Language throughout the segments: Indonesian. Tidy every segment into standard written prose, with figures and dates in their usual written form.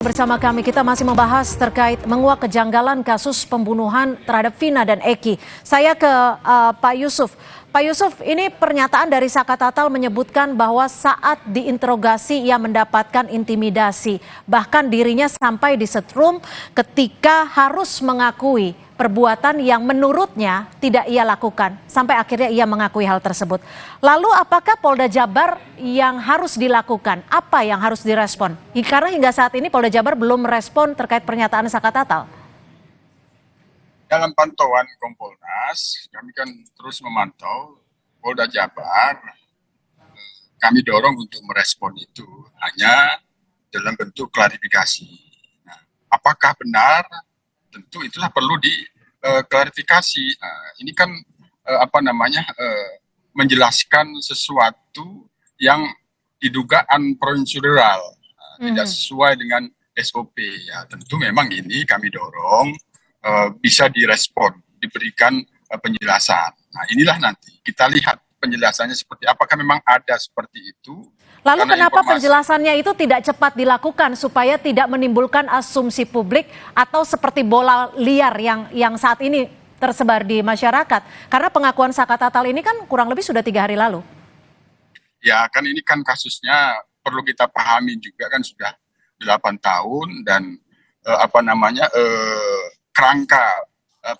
Bersama kami kita masih membahas terkait menguak kejanggalan kasus pembunuhan terhadap Vina dan Eki. Saya ke Pak Yusuf. Pak Yusuf, ini pernyataan dari Saka Tatal menyebutkan bahwa saat diinterogasi ia mendapatkan intimidasi. Bahkan dirinya sampai disetrum ketika harus mengakui perbuatan yang menurutnya tidak ia lakukan. Sampai akhirnya ia mengakui hal tersebut. Lalu apakah Polda Jabar yang harus dilakukan? Apa yang harus direspon? Karena hingga saat ini Polda Jabar belum merespon terkait pernyataan Saka Tatal. Dalam pantauan Kompolnas, kami kan terus memantau Polda Jabar. Kami dorong untuk merespon itu hanya dalam bentuk klarifikasi. Nah, apakah benar? Tentu itulah perlu diklarifikasi. Ini kan menjelaskan sesuatu yang didugaan prosedural, tidak sesuai dengan SOP. Ya, tentu memang ini kami dorong bisa direspon, diberikan penjelasan. Nah, inilah nanti kita lihat penjelasannya seperti apakah memang ada seperti itu. Lalu kenapa penjelasannya itu tidak cepat dilakukan supaya tidak menimbulkan asumsi publik atau seperti bola liar yang saat ini tersebar di masyarakat? Karena pengakuan Saka Tatal ini kan kurang lebih sudah 3 hari lalu. Ya, kan ini kan kasusnya perlu kita pahami juga kan sudah 8 tahun dan kerangka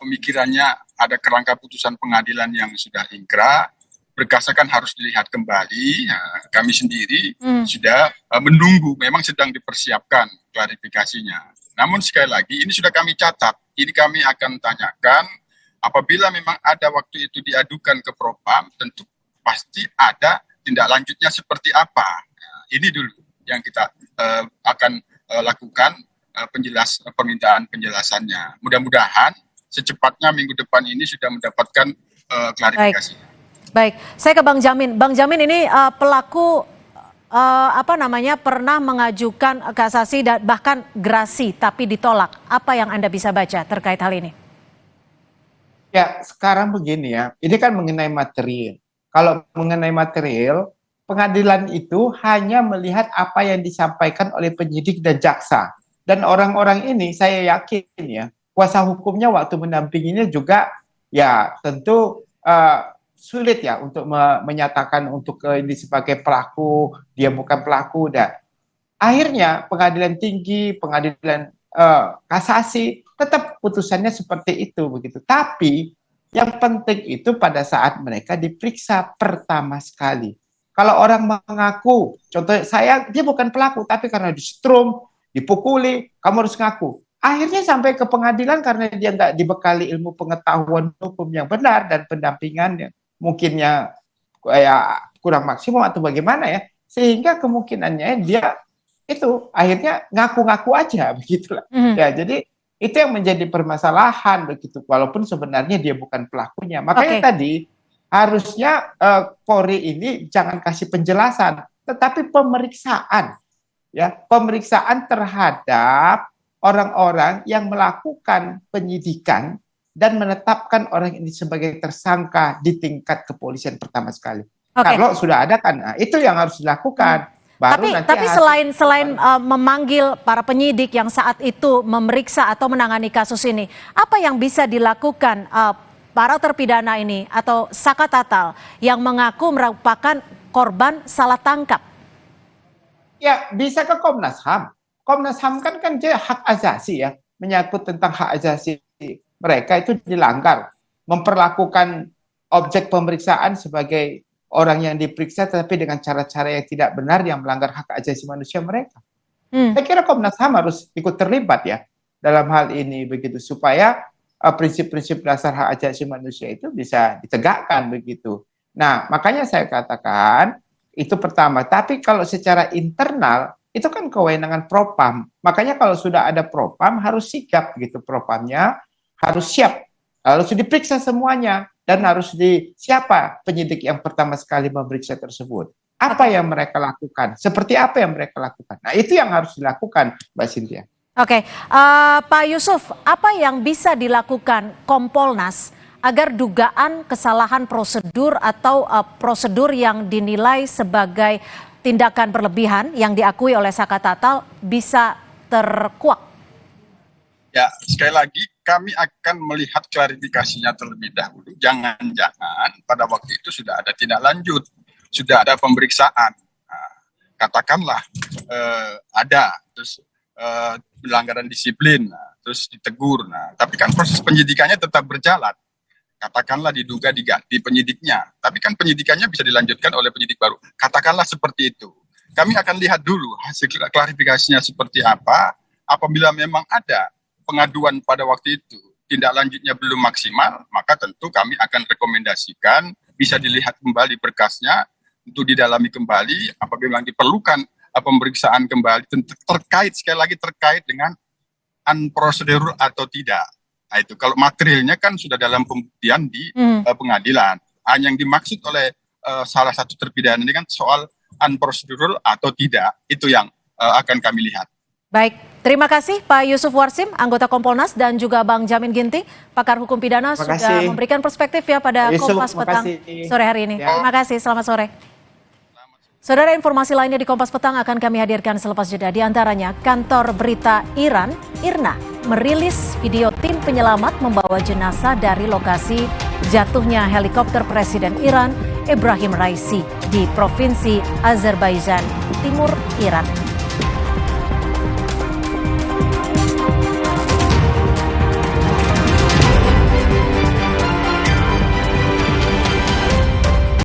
pemikirannya ada kerangka putusan pengadilan yang sudah ingkrah, berkasnya kan harus dilihat kembali. Nah, kami sendiri sudah menunggu, memang sedang dipersiapkan klarifikasinya. Namun sekali lagi ini sudah kami catat, ini kami akan tanyakan apabila memang ada waktu itu diadukan ke Propam, tentu pasti ada tindak lanjutnya seperti apa. Nah, ini dulu yang kita akan lakukan permintaan penjelasannya. Mudah-mudahan secepatnya minggu depan ini sudah mendapatkan klarifikasi. Baik, saya ke Bang Jamin. Bang Jamin, ini pelaku pernah mengajukan kasasi dan bahkan gerasi tapi ditolak. Apa yang Anda bisa baca terkait hal ini? Ya, sekarang begini ya. Ini kan mengenai material. Kalau mengenai material, pengadilan itu hanya melihat apa yang disampaikan oleh penyidik dan jaksa. Dan orang-orang ini saya yakin ya, kuasa hukumnya waktu mendampinginya juga ya tentu sulit ya untuk menyatakan untuk ini sebagai pelaku, dia bukan pelaku. Dan akhirnya pengadilan tinggi, pengadilan kasasi tetap putusannya seperti itu begitu. Tapi yang penting itu pada saat mereka diperiksa pertama sekali. Kalau orang mengaku, contohnya dia bukan pelaku tapi karena disetrum, dipukuli, kamu harus ngaku. Akhirnya sampai ke pengadilan karena dia nggak dibekali ilmu pengetahuan hukum yang benar dan pendampingannya mungkinnya ya kurang maksimum atau bagaimana ya, sehingga kemungkinannya dia itu akhirnya ngaku-ngaku aja begitulah. Ya, jadi itu yang menjadi permasalahan begitu, walaupun sebenarnya dia bukan pelakunya. Makanya tadi harusnya Polri ini jangan kasih penjelasan, tetapi pemeriksaan. Ya, pemeriksaan terhadap orang-orang yang melakukan penyidikan dan menetapkan orang ini sebagai tersangka di tingkat kepolisian pertama sekali. Kalau sudah ada kan, nah, itu yang harus dilakukan. Tapi selain memanggil para penyidik yang saat itu memeriksa atau menangani kasus ini, apa yang bisa dilakukan para terpidana ini atau Saka Tatal yang mengaku merupakan korban salah tangkap? Ya, bisa ke Komnas HAM. Komnas HAM kan dia hak asasi ya, menyangkut tentang hak asasi mereka itu dilanggar. Memperlakukan objek pemeriksaan sebagai orang yang diperiksa tapi dengan cara-cara yang tidak benar yang melanggar hak asasi manusia mereka. Saya kira Komnas HAM harus ikut terlibat ya dalam hal ini begitu, supaya prinsip-prinsip dasar hak asasi manusia itu bisa ditegakkan begitu. Nah, makanya saya katakan itu pertama. Tapi kalau secara internal itu kan kewenangan Propam. Makanya kalau sudah ada Propam harus sigap gitu, Propamnya harus siap, harus diperiksa semuanya dan harus siapa penyidik yang pertama sekali memeriksa tersebut. Apa yang mereka lakukan? Seperti apa yang mereka lakukan? Nah, itu yang harus dilakukan, Mbak Cynthia. Pak Yusuf, apa yang bisa dilakukan Kompolnas agar dugaan kesalahan prosedur atau prosedur yang dinilai sebagai tindakan berlebihan yang diakui oleh Saka Tatal bisa terkuak? Ya, sekali lagi kami akan melihat klarifikasinya terlebih dahulu. Jangan-jangan pada waktu itu sudah ada tindak lanjut, sudah ada pemeriksaan. Nah, katakanlah ada, terus pelanggaran disiplin, terus ditegur. Nah, tapi kan proses penyidikannya tetap berjalan. Katakanlah diduga diganti penyidiknya, tapi kan penyidikannya bisa dilanjutkan oleh penyidik baru. Katakanlah seperti itu. Kami akan lihat dulu hasil klarifikasinya seperti apa. Apabila memang ada pengaduan pada waktu itu, tindak lanjutnya belum maksimal, maka tentu kami akan rekomendasikan bisa dilihat kembali berkasnya untuk didalami kembali. Apabila diperlukan pemeriksaan kembali terkait, sekali lagi terkait dengan unprocedural atau tidak. Nah, itu kalau materialnya kan sudah dalam pembuktian di pengadilan. Yang dimaksud oleh salah satu terpidana ini kan soal unprocedural atau tidak, itu yang akan kami lihat. Baik, terima kasih Pak Yusuf Warsim, anggota Kompolnas, dan juga Bang Jamin Ginting, pakar hukum pidana, sudah memberikan perspektif ya pada Kompas Petang sore hari ini. Ya. Terima kasih, selamat sore. Saudara, informasi lainnya di Kompas Petang akan kami hadirkan selepas jeda. Di antaranya, kantor berita Iran, IRNA, merilis video tim penyelamat membawa jenazah dari lokasi jatuhnya helikopter Presiden Iran, Ebrahim Raisi, di Provinsi Azerbaijan Timur, Iran.